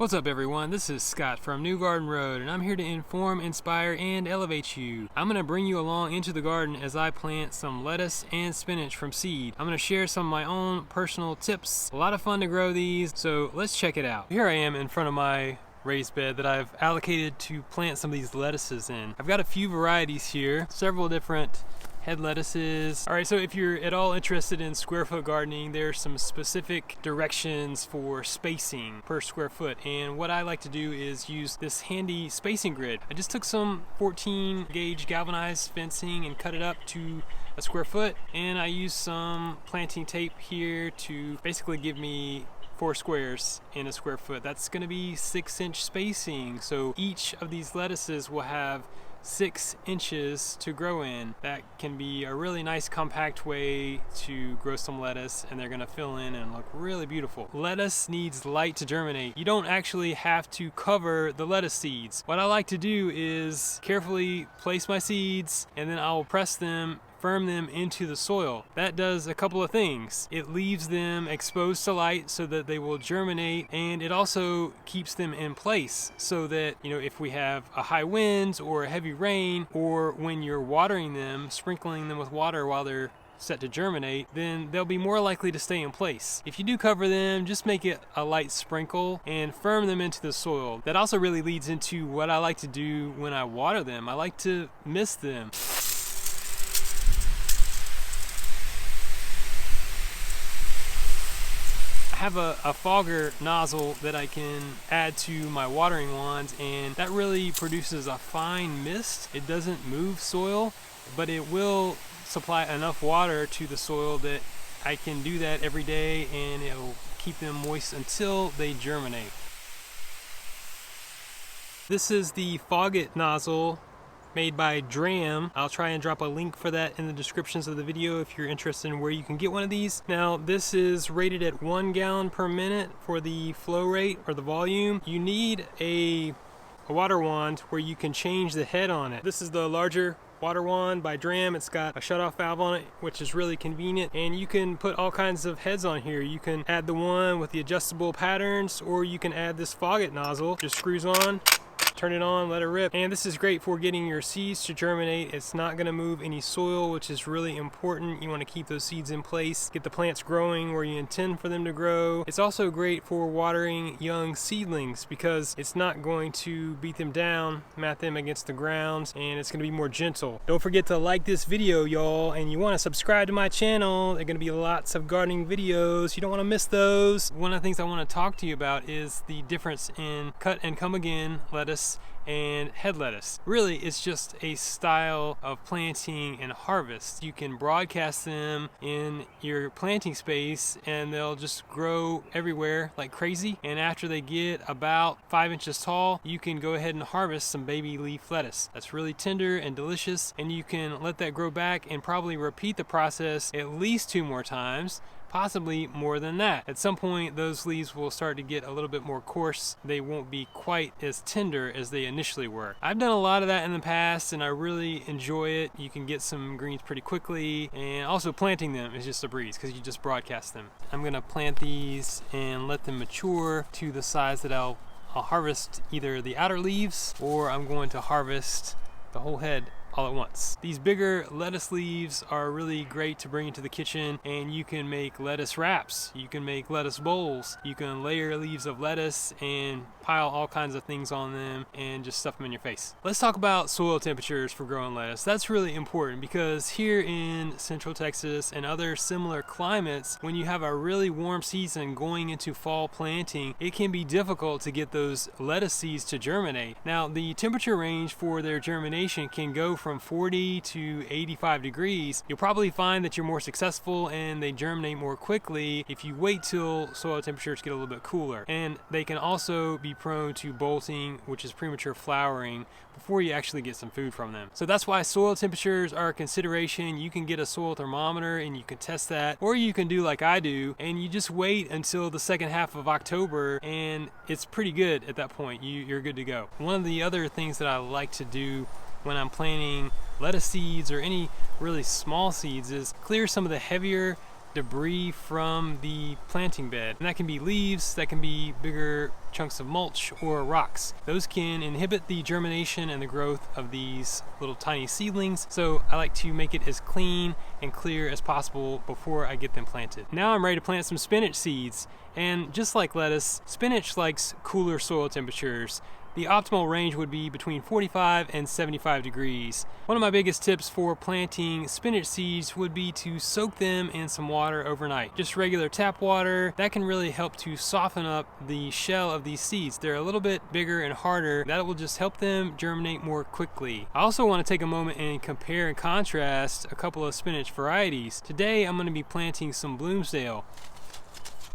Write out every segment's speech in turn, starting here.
What's up everyone, this is Scott from New Garden Road and I'm here to inform, inspire, and elevate you. I'm going to bring you along into the garden as I plant some lettuce and spinach from seed. I'm going to share some of my own personal tips. A lot of fun to grow these, so let's check it out. Here I am in front of my raised bed that I've allocated to plant some of these lettuces in. I've got a few varieties here, several different head lettuces. Alright, so if you're at all interested in square foot gardening, there's some specific directions for spacing per square foot, and what I like to do is use this handy spacing grid. I just took some 14 gauge galvanized fencing and cut it up to a square foot, and I used some planting tape here to basically give me 4 squares in a square foot. That's going to be 6-inch spacing, so each of these lettuces will have 6 inches to grow in. That can be a really nice compact way to grow some lettuce, and they're going to fill in and look really beautiful. Lettuce needs light to germinate. You don't actually have to cover the lettuce seeds. What I like to do is carefully place my seeds, and then I'll press them, firm them into the soil. That does a couple of things. It leaves them exposed to light so that they will germinate, and it also keeps them in place so that, if we have a high winds or a heavy rain, or when you're watering them, sprinkling them with water while they're set to germinate, then they'll be more likely to stay in place. If you do cover them, just make it a light sprinkle and firm them into the soil. That also really leads into what I like to do when I water them. I like to mist them. I have a fogger nozzle that I can add to my watering wands, and that really produces a fine mist. It doesn't move soil, but it will supply enough water to the soil that I can do that every day, and it'll keep them moist until they germinate. This is the Fogget nozzle made by Dram. I'll try and drop a link for that in the descriptions of the video if you're interested in where you can get one of these. Now, this is rated at 1 gallon per minute for the flow rate or the volume. You need a water wand where you can change the head on it. This is the larger water wand by Dram. It's got a shutoff valve on it, which is really convenient, and you can put all kinds of heads on here. You can add the one with the adjustable patterns, or you can add this Fogget nozzle. Just screws on, turn it on, let it rip. And this is great for getting your seeds to germinate. It's not going to move any soil, which is really important. You want to keep those seeds in place, get the plants growing where you intend for them to grow. It's also great for watering young seedlings because it's not going to beat them down, mat them against the ground, and it's going to be more gentle. Don't forget to like this video, y'all, and you want to subscribe to my channel. There are going to be lots of gardening videos. You don't want to miss those. One of the things I want to talk to you about is the difference in cut and come again lettuce and head lettuce. Really, it's just a style of planting and harvest. You can broadcast them in your planting space and they'll just grow everywhere like crazy, and after they get about 5 inches tall, you can go ahead and harvest some baby leaf lettuce. That's really tender and delicious, and you can let that grow back and probably repeat the process at least 2 more times, possibly more than that. At some point, those leaves will start to get a little bit more coarse. They won't be quite as tender as they initially were. I've done a lot of that in the past, and I really enjoy it. You can get some greens pretty quickly, and also planting them is just a breeze because you just broadcast them. I'm gonna plant these and let them mature to the size that I'll harvest either the outer leaves, or I'm going to harvest the whole head all at once. These bigger lettuce leaves are really great to bring into the kitchen, and you can make lettuce wraps, you can make lettuce bowls, you can layer leaves of lettuce and pile all kinds of things on them and just stuff them in your face. Let's talk about soil temperatures for growing lettuce. That's really important because here in Central Texas and other similar climates, when you have a really warm season going into fall planting, it can be difficult to get those lettuce seeds to germinate. Now, the temperature range for their germination can go from 40 to 85 degrees. You'll probably find that you're more successful and they germinate more quickly if you wait till soil temperatures get a little bit cooler. And they can also be prone to bolting, which is premature flowering, before you actually get some food from them. So that's why soil temperatures are a consideration. You can get a soil thermometer and you can test that, or you can do like I do and you just wait until the second half of October, and it's pretty good at that point. You're good to go. One of the other things that I like to do when I'm planting lettuce seeds or any really small seeds is clear some of the heavier debris from the planting bed. And that can be leaves, that can be bigger chunks of mulch or rocks. Those can inhibit the germination and the growth of these little tiny seedlings. So I like to make it as clean and clear as possible before I get them planted. Now I'm ready to plant some spinach seeds. And just like lettuce, spinach likes cooler soil temperatures. The optimal range would be between 45 and 75 degrees. One of my biggest tips for planting spinach seeds would be to soak them in some water overnight. Just regular tap water. That can really help to soften up the shell of these seeds. They're a little bit bigger and harder. That will just help them germinate more quickly. I also want to take a moment and compare and contrast a couple of spinach varieties. Today I'm going to be planting some Bloomsdale.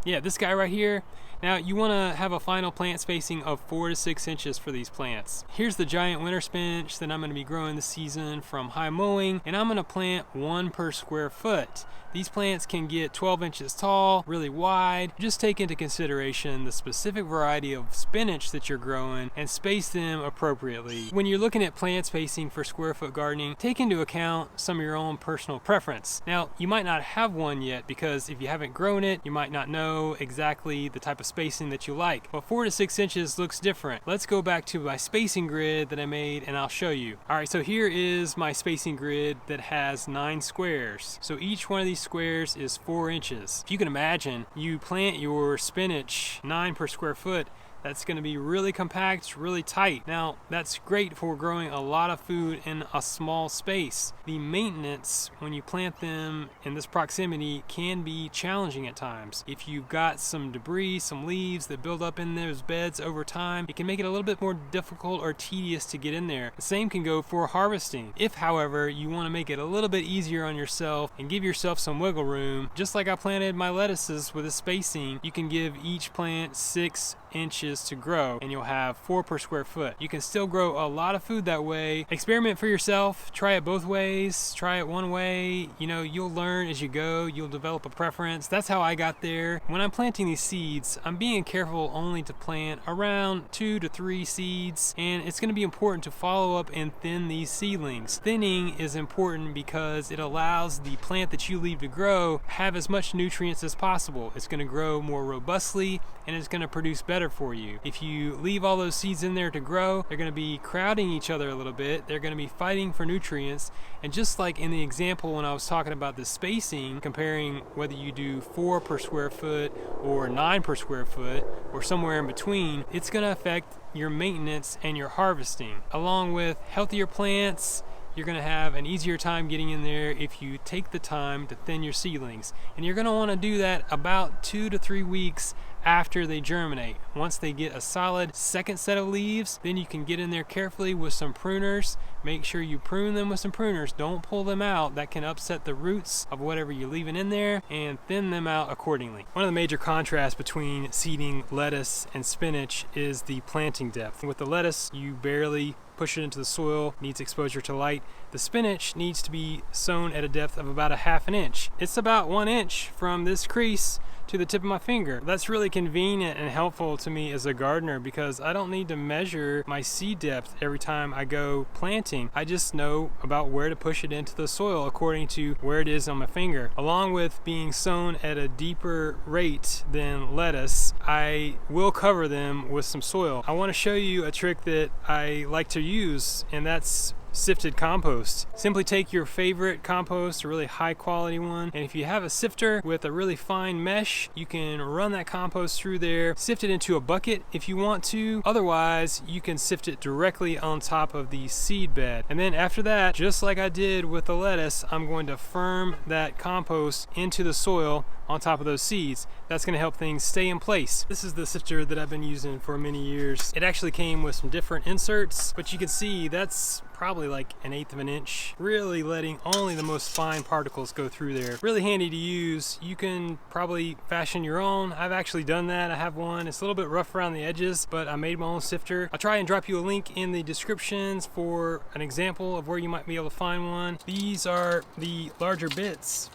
Yeah, this guy right here. Now you want to have a final plant spacing of 4 to 6 inches for these plants. Here's the giant winter spinach that I'm going to be growing this season from high mowing, and I'm going to plant 1 per square foot. These plants can get 12 inches tall, really wide. Just take into consideration the specific variety of spinach that you're growing and space them appropriately. When you're looking at plant spacing for square foot gardening, take into account some of your own personal preference. Now, you might not have one yet because if you haven't grown it, you might not know exactly the type of spacing that you like. But 4 to 6 inches looks different. Let's go back to my spacing grid that I made and I'll show you. All right, so here is my spacing grid that has 9 squares. So each one of these squares is 4 inches. If you can imagine, you plant your spinach 9 per square foot, that's going to be really compact, really tight. Now, that's great for growing a lot of food in a small space. The maintenance when you plant them in this proximity can be challenging at times. If you've got some debris, some leaves that build up in those beds over time, it can make it a little bit more difficult or tedious to get in there. The same can go for harvesting. If, however, you want to make it a little bit easier on yourself and give yourself some wiggle room, just like I planted my lettuces with a spacing, you can give each plant 6 inches to grow and you'll have 4 per square foot. You can still grow a lot of food that way. Experiment for yourself. Try it both ways. Try it one way. You know, you'll learn as you go. You'll develop a preference. That's how I got there. When I'm planting these seeds, I'm being careful only to plant around 2 to 3 seeds, and it's going to be important to follow up and thin these seedlings. Thinning is important because it allows the plant that you leave to grow have as much nutrients as possible. It's going to grow more robustly and it's going to produce better for you. If you leave all those seeds in there to grow, they're going to be crowding each other a little bit. They're going to be fighting for nutrients. And just like in the example when I was talking about the spacing, comparing whether you do 4 per square foot or 9 per square foot or somewhere in between, it's going to affect your maintenance and your harvesting. Along with healthier plants, you're going to have an easier time getting in there if you take the time to thin your seedlings. And you're going to want to do that about 2 to 3 weeks after they germinate. Once they get a solid second set of leaves, then you can get in there carefully with some pruners. Make sure you prune them with some pruners. Don't pull them out. That can upset the roots of whatever you're leaving in there, and thin them out accordingly. One of the major contrasts between seeding lettuce and spinach is the planting depth. With the lettuce, you barely push it into the soil, needs exposure to light. The spinach needs to be sown at a depth of about 1/2 inch. It's about 1 inch from this crease to the tip of my finger. That's really convenient and helpful to me as a gardener because I don't need to measure my seed depth every time I go planting. I just know about where to push it into the soil according to where it is on my finger. Along with being sown at a deeper rate than lettuce, I will cover them with some soil. I want to show you a trick that I like to use, and that's sifted compost. Simply take your favorite compost, a really high quality one, and if you have a sifter with a really fine mesh, you can run that compost through there, sift it into a bucket if you want to. Otherwise, you can sift it directly on top of the seed bed. And then after that, just like I did with the lettuce, I'm going to firm that compost into the soil on top of those seeds. That's going to help things stay in place. This is the sifter that I've been using for many years. It actually came with some different inserts, but you can see that's probably like 1/8 of an inch, really letting only the most fine particles go through there. Really handy to use. You can probably fashion your own. I've actually done that. I have one. It's a little bit rough around the edges, but I made my own sifter. I'll try and drop you a link in the descriptions for an example of where you might be able to find one. These are the larger bits.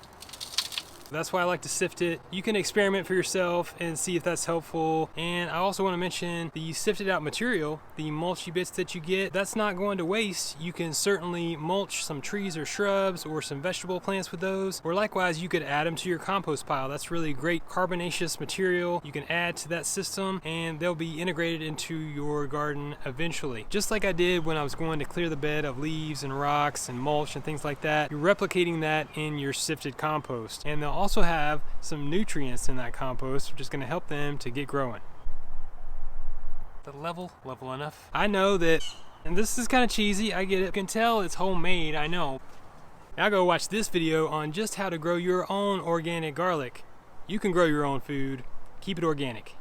That's why I like to sift it. You can experiment for yourself and see if that's helpful. And I also want to mention the sifted out material, the mulchy bits that you get, that's not going to waste. You can certainly mulch some trees or shrubs or some vegetable plants with those, or likewise you could add them to your compost pile. That's really great carbonaceous material you can add to that system, and they'll be integrated into your garden eventually. Just like I did when I was going to clear the bed of leaves and rocks and mulch and things like that, you're replicating that in your sifted compost. And they'll also have some nutrients in that compost, which is going to help them to get growing. The level enough. I know that, and this is kind of cheesy, I get it. You can tell it's homemade, I know. Now go watch this video on just how to grow your own organic garlic. You can grow your own food. Keep it organic.